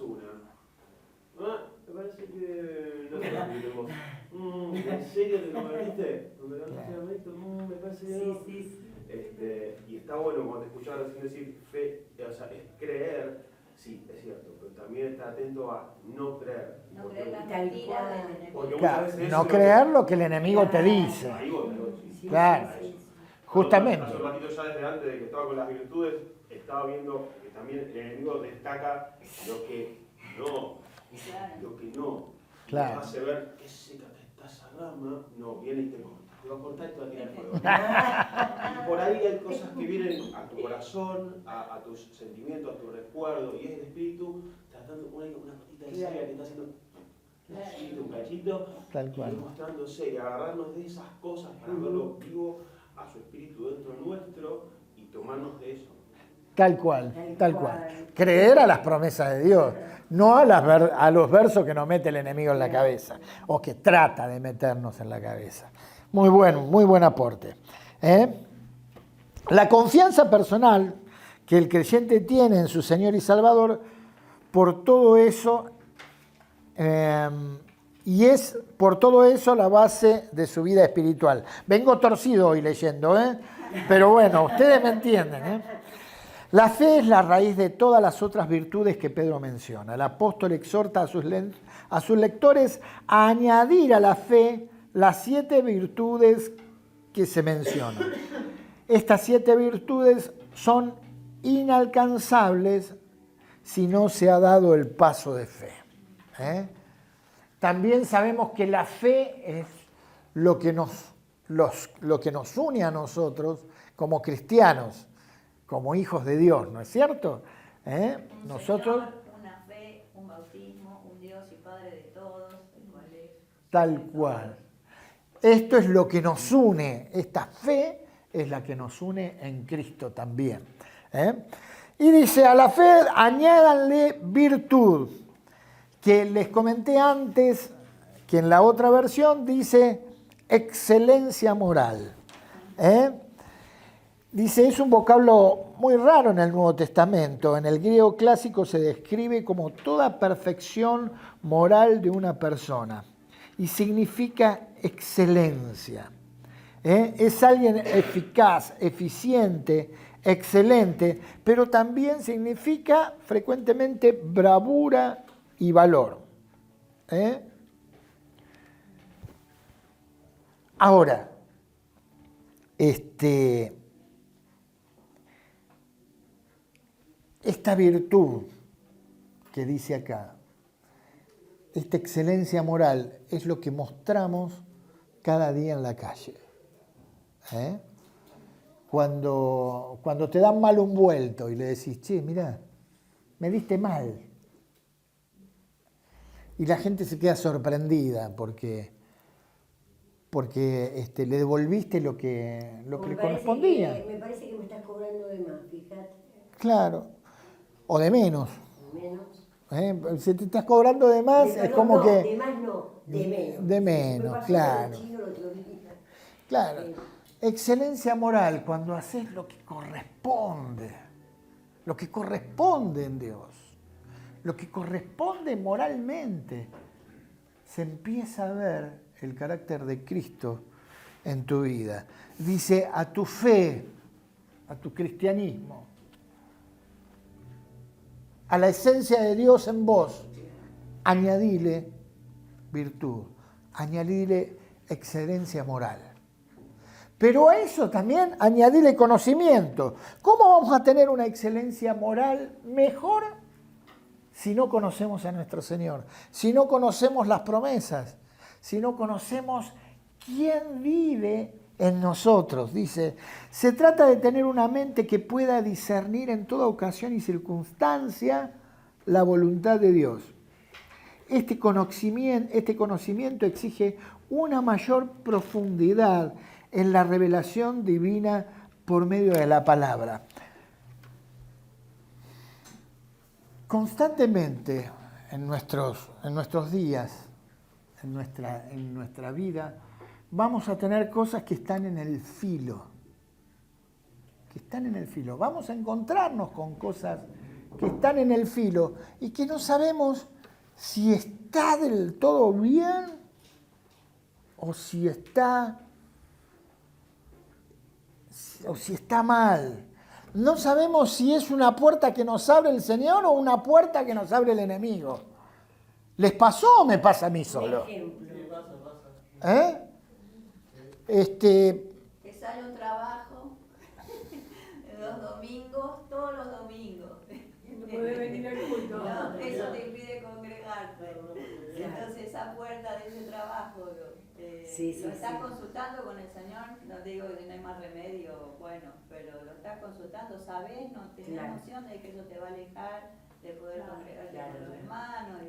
me parece que no te convertimos. ¿En serio te convertiste? Me parece que no. Sí. Y está bueno cuando te escuchaba recién decir fe, o sea, es creer, sí, es cierto, pero también estar atento a no creer. No Porque- creer la Tal mentira cual. del enemigo. porque muchas Claro, veces eso no es creer lo que el enemigo te dice. Ahí voy, sí. Sí, Claro. sí, sí. Justamente. Hace un ratito ya desde antes de que estaba con las virtudes, estaba viendo que también el enemigo destaca lo que no, Claro. lo que no. Claro. Nos hace ver qué seca que está esa rama, no, viene y te corta. Te va a cortar y te va a tirar el fuego. Y por ahí hay cosas que vienen a tu corazón, a tus sentimientos, a tu recuerdo, y es el espíritu tratando una patita de cera que está haciendo un cachito, Tal y cual. mostrándose y agarrarnos de esas cosas para verlo vivo a su espíritu dentro nuestro y tomarnos de eso. Tal cual, tal cual. Creer a las promesas de Dios, no a los versos que nos mete el enemigo en la cabeza, o que trata de meternos en la cabeza. Muy buen aporte. La confianza personal que el creyente tiene en su Señor y Salvador, por todo eso, y es por todo eso la base de su vida espiritual. Vengo torcido hoy leyendo, pero bueno, ustedes me entienden. La fe es la raíz de todas las otras virtudes que Pedro menciona. El apóstol exhorta a sus lectores a añadir a la fe las 7 virtudes que se mencionan. Estas 7 virtudes son inalcanzables si no se ha dado el paso de fe. También sabemos que la fe es lo que nos une a nosotros como cristianos, como hijos de Dios, ¿no es cierto? Un Nosotros, Señor, una fe, un bautismo, un Dios y Padre de todos, el cual es tal cual. Esto es lo que nos une, esta fe es la que nos une en Cristo también. Y dice, a la fe añádanle virtud, que les comenté antes, que en la otra versión dice excelencia moral. Dice, es un vocablo muy raro en el Nuevo Testamento. En el griego clásico se describe como toda perfección moral de una persona y significa excelencia. Es alguien eficaz, eficiente, excelente, pero también significa frecuentemente bravura y valor. Ahora, esta virtud que dice acá, esta excelencia moral, es lo que mostramos cada día en la calle. Cuando te dan mal un vuelto y le decís, che, mirá, me diste mal. Y la gente se queda sorprendida porque le devolviste lo que le correspondía. Me parece que me estás cobrando de más, fíjate. Claro, o de menos. Menos. Si te estás cobrando de más, es como que... De más no, de menos. De Me menos, pasó claro. con el chino el otro día. Claro. Excelencia moral, cuando haces lo que corresponde en Dios, lo que corresponde moralmente, se empieza a ver el carácter de Cristo en tu vida. Dice, a tu fe, a tu cristianismo, a la esencia de Dios en vos, añadile virtud, añadile excelencia moral. Pero a eso también añadile conocimiento. ¿Cómo vamos a tener una excelencia moral mejor si no conocemos a nuestro Señor? Si no conocemos las promesas, si no conocemos quién vive en nosotros. Dice, se trata de tener una mente que pueda discernir en toda ocasión y circunstancia la voluntad de Dios. Este conocimiento exige una mayor profundidad en la revelación divina por medio de la palabra. Constantemente en nuestros días, en nuestra vida, vamos a tener cosas que están en el filo. Vamos a encontrarnos con cosas que están en el filo y que no sabemos si está del todo bien o si está mal. no sabemos si es una puerta que nos abre el Señor o una puerta que nos abre el enemigo. ¿Les pasó o me pasa a mí solo? Un ejemplo. ¿Eh? Que sale un trabajo los domingos, todos los domingos. No puede venir al culto. No, eso te impide congregarte. Entonces esa puerta de ese trabajo lo estás consultando con el Señor, no te digo que no hay más remedio, bueno, pero lo estás consultando, sabes, no tenés noción de que eso te va a alejar de poder congregarte con los hermanos.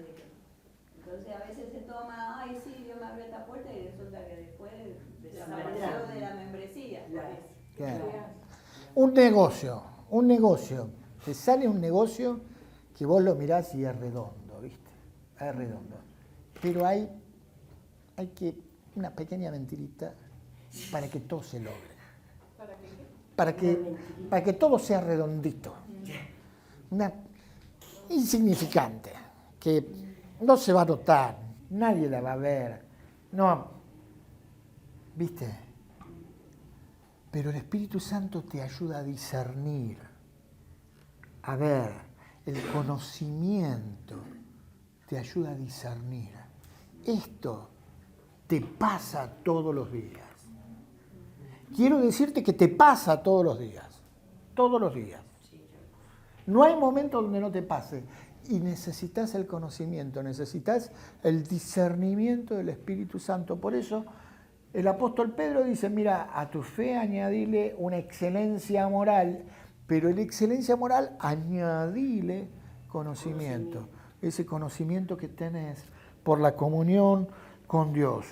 Entonces a veces se toma, ay sí, Dios me abrió esta puerta y resulta que después desapareció de la membresía. Un negocio. Te sale un negocio que vos lo mirás y es redondo, ¿viste? Es redondo. Pero hay que una pequeña mentirita para que todo se logre. Para que todo sea redondito. Una insignificante, que no se va a notar, nadie la va a ver. No, ¿viste? Pero el Espíritu Santo te ayuda a discernir, a ver, el conocimiento te ayuda a discernir. Esto te pasa todos los días. Quiero decirte que te pasa todos los días. Todos los días. No hay momento donde no te pase. Y necesitas el conocimiento, necesitas el discernimiento del Espíritu Santo. Por eso el apóstol Pedro dice, mira, a tu fe añadile una excelencia moral, pero en la excelencia moral añadile conocimiento. Ese conocimiento que tenés por la comunión con Dios.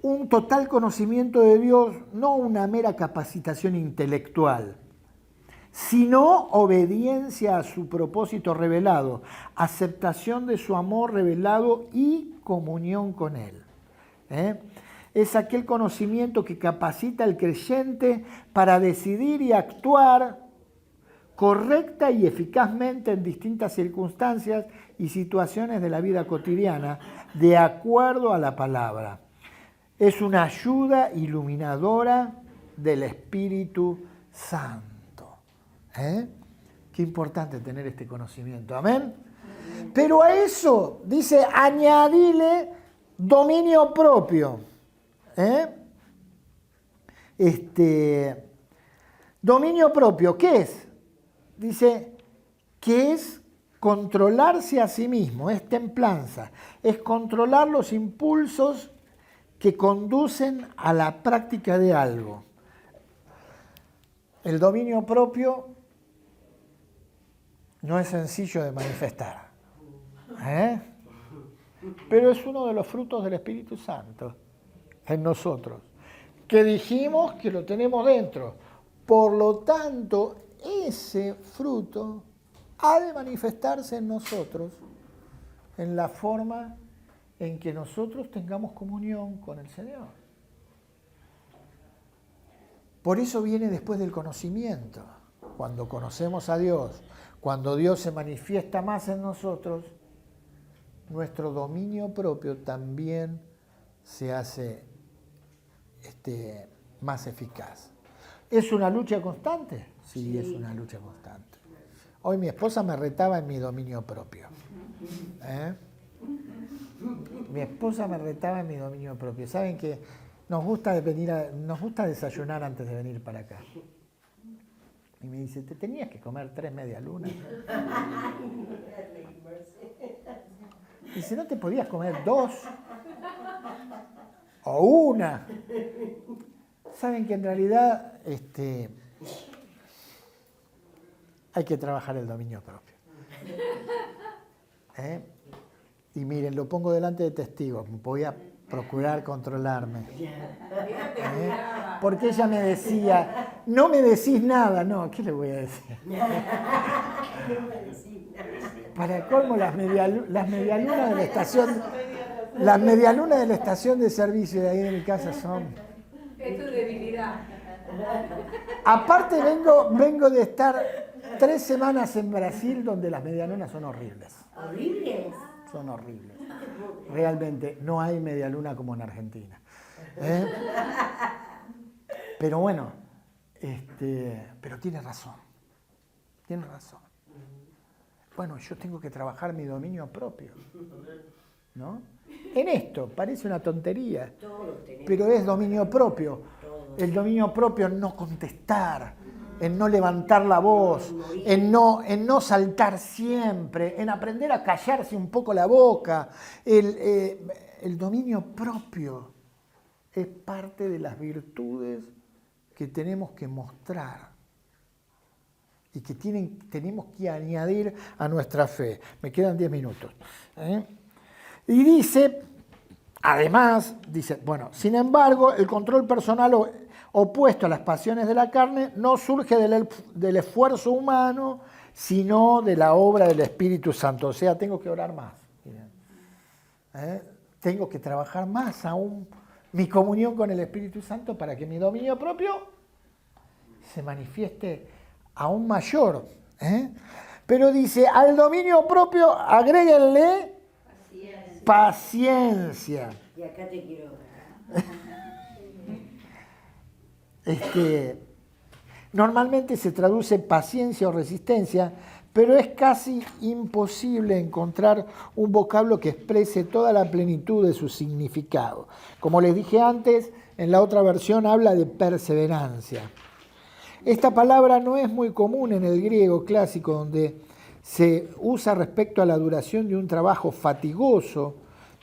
Un total conocimiento de Dios, no una mera capacitación intelectual, sino obediencia a su propósito revelado, aceptación de su amor revelado y comunión con Él. Es aquel conocimiento que capacita al creyente para decidir y actuar correcta y eficazmente en distintas circunstancias y situaciones de la vida cotidiana, de acuerdo a la palabra. Es una ayuda iluminadora del Espíritu Santo. Qué importante tener este conocimiento, amén. Pero a eso dice, añadile dominio propio. Dominio propio, ¿qué es? Dice que es controlarse a sí mismo, es templanza, es controlar los impulsos que conducen a la práctica de algo. El dominio propio no es sencillo de manifestar, pero es uno de los frutos del Espíritu Santo en nosotros, que dijimos que lo tenemos dentro. Por lo tanto, ese fruto ha de manifestarse en nosotros en la forma en que nosotros tengamos comunión con el Señor. Por eso viene después del conocimiento. Cuando conocemos a Dios, cuando Dios se manifiesta más en nosotros, nuestro dominio propio también se hace más eficaz. ¿Es una lucha constante? Sí, es una lucha constante. Hoy mi esposa me retaba en mi dominio propio. Mi esposa me retaba en mi dominio propio. ¿Saben que nos gusta desayunar antes de venir para acá? Y me dice, te tenías que comer 3 medialunas. Dice, ¿no te podías comer 2? O 1. Saben que en realidad hay que trabajar el dominio propio. Y miren, lo pongo delante de testigos, voy a procurar controlarme. Porque ella me decía, no me decís nada, no, ¿qué le voy a decir? Para colmo, las medialunas de la estación, las medialunas de la estación de servicio de ahí de mi casa son... Es tu debilidad. Aparte vengo de estar 3 semanas en Brasil donde las medialunas son horribles. ¿Horribles? Son horribles. Realmente no hay medialuna como en Argentina. Pero bueno, pero tiene razón. Tienes razón. Bueno, yo tengo que trabajar mi dominio propio, ¿no? En esto, parece una tontería, Todos tenemos. pero es dominio propio. Todos. El dominio propio en no contestar, en no levantar la voz, en no saltar siempre, en aprender a callarse un poco la boca. El dominio propio es parte de las virtudes que tenemos que mostrar y que tenemos que añadir a nuestra fe. Me quedan 10 minutos. Y dice, además, bueno, sin embargo, el control personal opuesto a las pasiones de la carne no surge del esfuerzo humano, sino de la obra del Espíritu Santo. O sea, tengo que orar más. Tengo que trabajar más aún mi comunión con el Espíritu Santo para que mi dominio propio se manifieste aún mayor. Pero dice, al dominio propio agréguenle paciencia. Y acá te quiero. Normalmente se traduce paciencia o resistencia, pero es casi imposible encontrar un vocablo que exprese toda la plenitud de su significado. Como les dije antes, en la otra versión habla de perseverancia. Esta palabra no es muy común en el griego clásico, donde se usa respecto a la duración de un trabajo fatigoso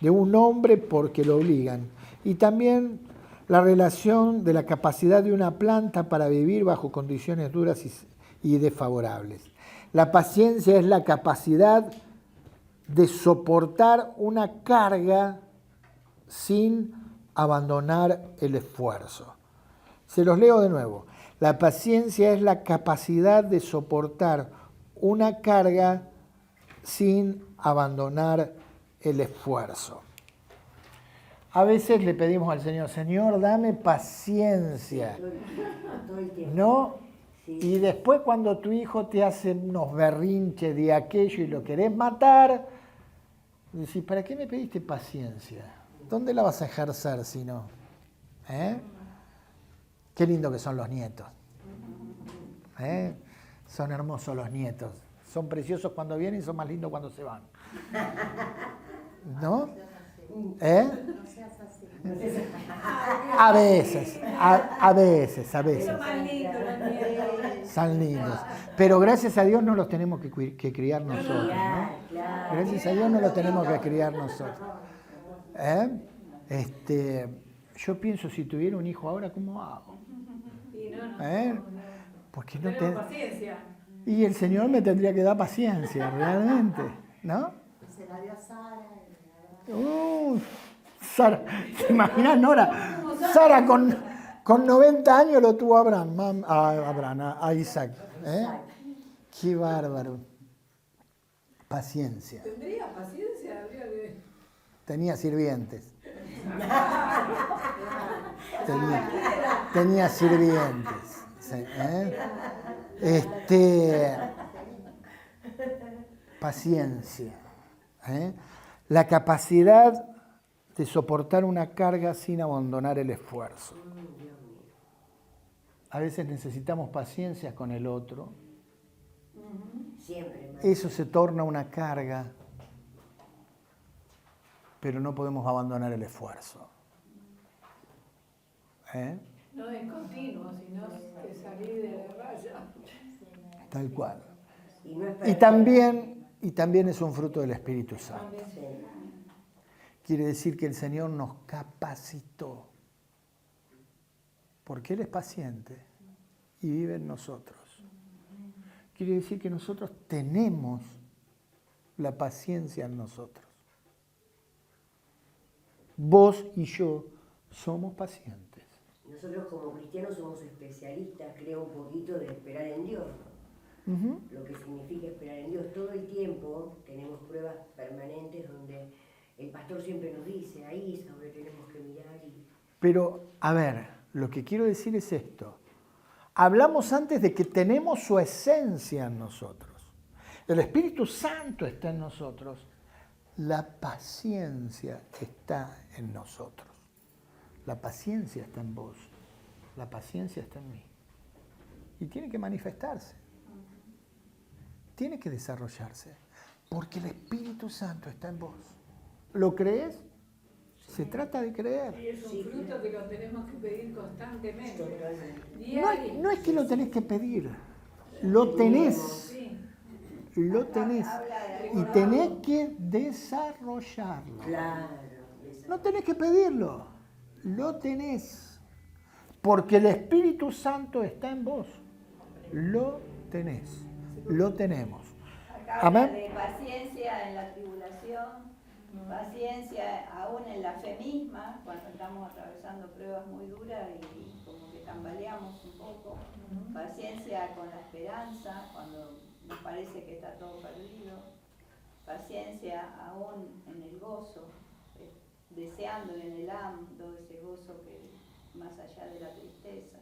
de un hombre porque lo obligan. Y también la relación de la capacidad de una planta para vivir bajo condiciones duras y desfavorables. La paciencia es la capacidad de soportar una carga sin abandonar el esfuerzo. Se los leo de nuevo. La paciencia es la capacidad de soportar una carga sin abandonar el esfuerzo. A veces le pedimos al Señor, Señor, dame paciencia, Todo el tiempo. ¿no? Sí. Y después cuando tu hijo te hace unos berrinches de aquello y lo querés matar, decís, ¿para qué me pediste paciencia? ¿Dónde la vas a ejercer si no? Qué lindo que son los nietos. Son hermosos los nietos. Son preciosos cuando vienen y son más lindos cuando se van. ¿No? No seas así. A veces. Pero más lindo los nietos. Son lindos. Pero gracias a Dios no los tenemos que criar nosotros, ¿no? Claro. Gracias a Dios no los tenemos que criar nosotros. Yo pienso, si tuviera un hijo ahora, ¿cómo hago? Porque no Tenemos paciencia. Y el Señor me tendría que dar paciencia, realmente, ¿no? Se la dio a Sara. Sara, ¿te imaginas, Nora? Sara con 90 años lo tuvo a Isaac. Qué bárbaro. Paciencia. ¿Tendría paciencia? Habría que... Tenía sirvientes. Tenía sirvientes. Sí, paciencia. La capacidad de soportar una carga sin abandonar el esfuerzo. A veces necesitamos paciencia con el otro. Siempre. Eso se torna una carga, pero no podemos abandonar el esfuerzo. No es continuo, sino que salir de la raya. Tal cual. Y no es Y también es un fruto del Espíritu Santo. Quiere decir que el Señor nos capacitó, porque Él es paciente y vive en nosotros. Quiere decir que nosotros tenemos la paciencia en nosotros. Vos y yo somos pacientes. Nosotros como cristianos somos especialistas, creo, un poquito de esperar en Dios. Lo que significa esperar en Dios. Todo el tiempo tenemos pruebas permanentes donde el pastor siempre nos dice, ahí es donde tenemos que mirar. Pero, a ver, lo que quiero decir es esto. Hablamos antes de que tenemos su esencia en nosotros. El Espíritu Santo está en nosotros. La paciencia está en nosotros. La paciencia está en vos. La paciencia está en mí. Y tiene que manifestarse. tiene que desarrollarse, porque el Espíritu Santo está en vos. ¿Lo crees? Se trata de creer. Y es un fruto que lo tenemos que pedir constantemente. No es que lo tenés que pedir, lo tenés. Sí. Lo tenés. Y tenés que desarrollarlo. Claro. No tenés que pedirlo, lo tenés. Porque el Espíritu Santo está en vos. Lo tenés, lo tenemos. Acá habla Amén. de paciencia en la tribulación, paciencia aún en la fe misma, cuando estamos atravesando pruebas muy duras y como que tambaleamos un poco. Paciencia con la esperanza, cuando nos parece que está todo perdido. Paciencia aún en el gozo, deseando y anhelando ese gozo que más allá de la tristeza.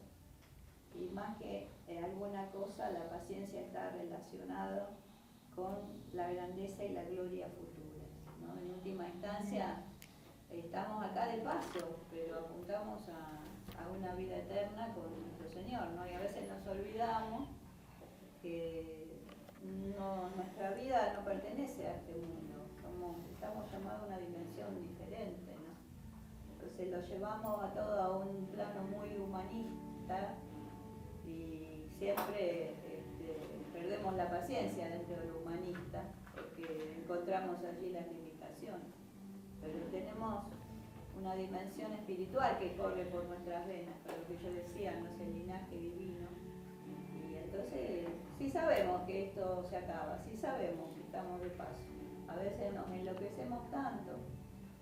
Y más que alguna cosa, la paciencia está relacionada con la grandeza y la gloria futura, ¿no? En última instancia, estamos acá de paso, pero apuntamos a una vida eterna con nuestro Señor, ¿no? Y a veces nos olvidamos que nuestra vida no pertenece a este mundo, estamos llamados a una dimensión diferente, ¿no? Entonces lo llevamos a todo a un plano muy humanista y siempre perdemos la paciencia dentro de lo humanista porque encontramos allí las limitaciones. Pero tenemos una dimensión espiritual que corre por nuestras venas, por lo que yo decía, no es el linaje divino. Y entonces sí sabemos que esto se acaba, sí sabemos que estamos de paso. A veces nos enloquecemos tanto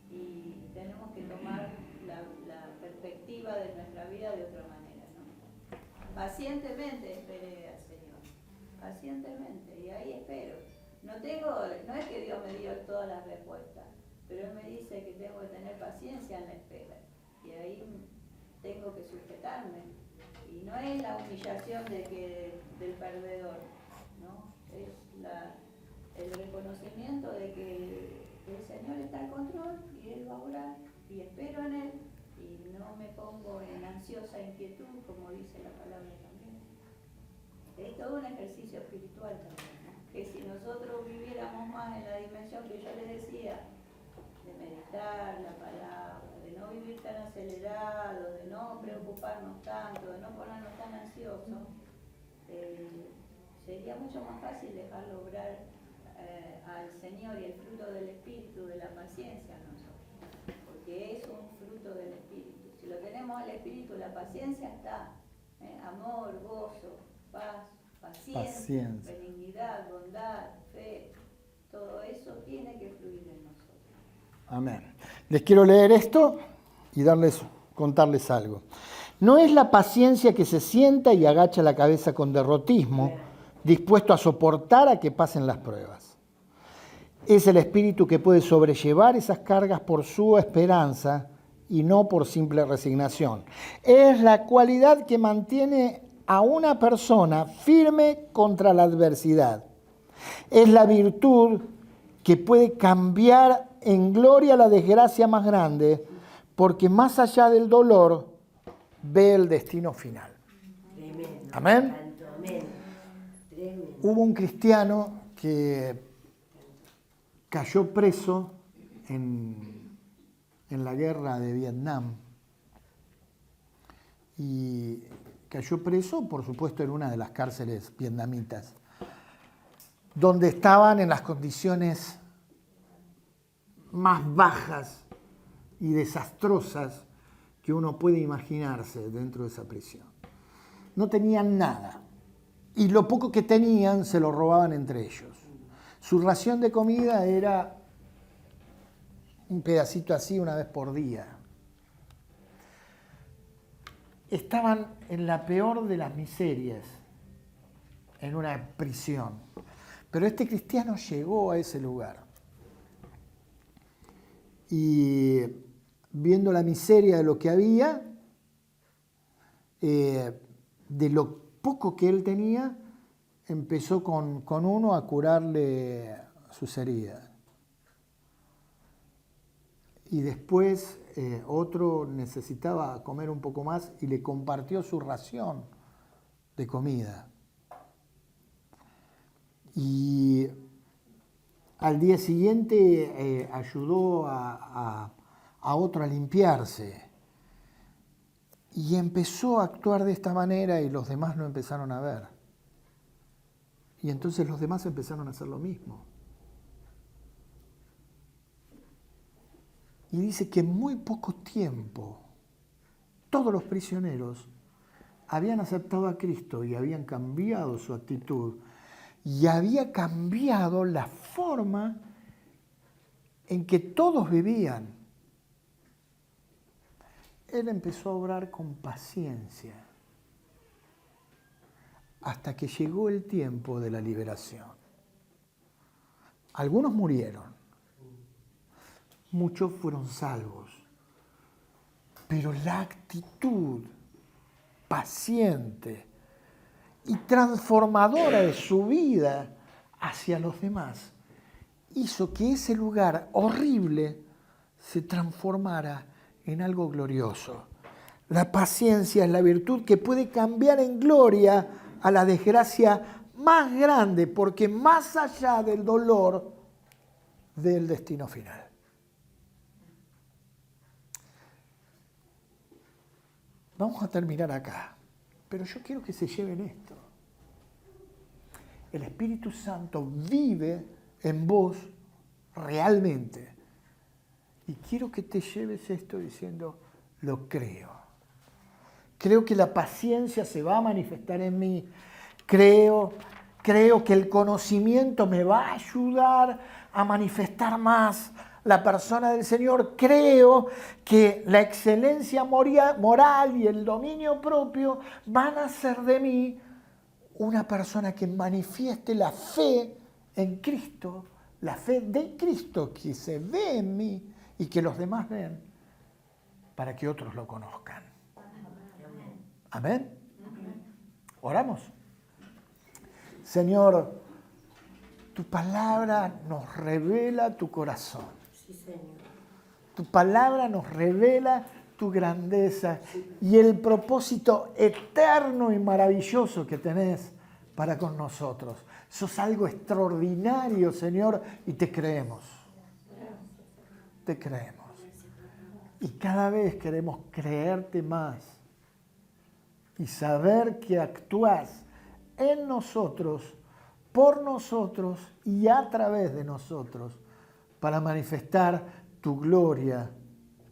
y tenemos que tomar la perspectiva de nuestra vida de otra manera, ¿no? Pacientemente esperé al Señor, pacientemente, y ahí espero. No es que Dios me dio todas las respuestas, pero Él me dice que tengo que tener paciencia en la espera, y ahí tengo que sujetarme. Y no es la humillación del perdedor, ¿no? Es el reconocimiento de que el Señor está al control y Él va a orar y espero en Él y no me pongo en ansiosa inquietud, como dice la palabra también. Es todo un ejercicio espiritual también, ¿no? Que si nosotros viviéramos más en la dimensión que yo les decía, de meditar la palabra, de no vivir tan acelerado, de no preocuparnos tanto, de no ponernos tan ansiosos, sería mucho más fácil dejarlo obrar al Señor y el fruto del Espíritu, de la paciencia en nosotros, porque es un fruto del Espíritu. Si lo tenemos al Espíritu, la paciencia está, amor, gozo, paz, paciencia, benignidad, bondad, fe, todo eso tiene que fluir en nosotros. Amén. Les quiero leer esto y contarles algo. No es la paciencia que se sienta y agacha la cabeza con derrotismo, dispuesto a soportar a que pasen las pruebas. Es el espíritu que puede sobrellevar esas cargas por su esperanza y no por simple resignación. Es la cualidad que mantiene a una persona firme contra la adversidad. Es la virtud que puede cambiar en gloria la desgracia más grande, porque más allá del dolor ve el destino final. Tremendo. Amén. Tanto, amén. Tremendo. Hubo un cristiano que cayó preso en la guerra de Vietnam y cayó preso, por supuesto, en una de las cárceles vietnamitas, donde estaban en las condiciones más bajas y desastrosas que uno puede imaginarse dentro de esa prisión. No tenían nada y lo poco que tenían se lo robaban entre ellos. Su ración de comida era un pedacito así una vez por día. Estaban en la peor de las miserias, en una prisión. Pero este cristiano llegó a ese lugar y viendo la miseria de lo que había, de lo poco que él tenía, empezó con uno a curarle sus heridas. Y después otro necesitaba comer un poco más y le compartió su ración de comida. Y al día siguiente ayudó a otro a limpiarse. Y empezó a actuar de esta manera y los demás lo empezaron a ver. Y entonces los demás empezaron a hacer lo mismo. Y dice que en muy poco tiempo todos los prisioneros habían aceptado a Cristo y habían cambiado su actitud y había cambiado la forma en que todos vivían. Él empezó a obrar con paciencia hasta que llegó el tiempo de la liberación. Algunos murieron, muchos fueron salvos, pero la actitud paciente y transformadora de su vida hacia los demás hizo que ese lugar horrible se transformara en algo glorioso. La paciencia es la virtud que puede cambiar en gloria a la desgracia más grande, porque más allá del dolor del destino final. Vamos a terminar acá, pero yo quiero que se lleven esto. El Espíritu Santo vive en vos realmente. Y quiero que te lleves esto diciendo, lo creo. Creo que la paciencia se va a manifestar en mí. Creo que el conocimiento me va a ayudar a manifestar más la persona del Señor. Creo que la excelencia moral y el dominio propio van a hacer de mí una persona que manifieste la fe en Cristo, la fe de Cristo que se ve en mí y que los demás ven para que otros lo conozcan. Amén. Oramos. Señor, tu palabra nos revela tu corazón. Sí, Señor. Tu palabra nos revela tu grandeza y el propósito eterno y maravilloso que tenés para con nosotros. Sos algo extraordinario, Señor, y te creemos. Te creemos. Y cada vez queremos creerte más y saber que actúas en nosotros, por nosotros y a través de nosotros para manifestar tu gloria,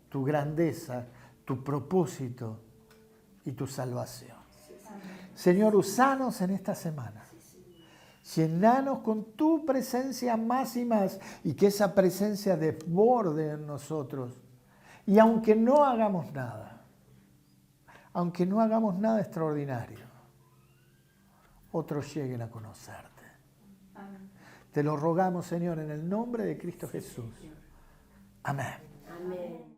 tu grandeza, tu propósito y tu salvación. Señor, usanos en esta semana. Llenanos con tu presencia más y más y que esa presencia desborde en nosotros. Y aunque no hagamos nada extraordinario, otros lleguen a conocerte. Amén. Te lo rogamos, Señor, en el nombre de Cristo Jesús. Amén. Amén.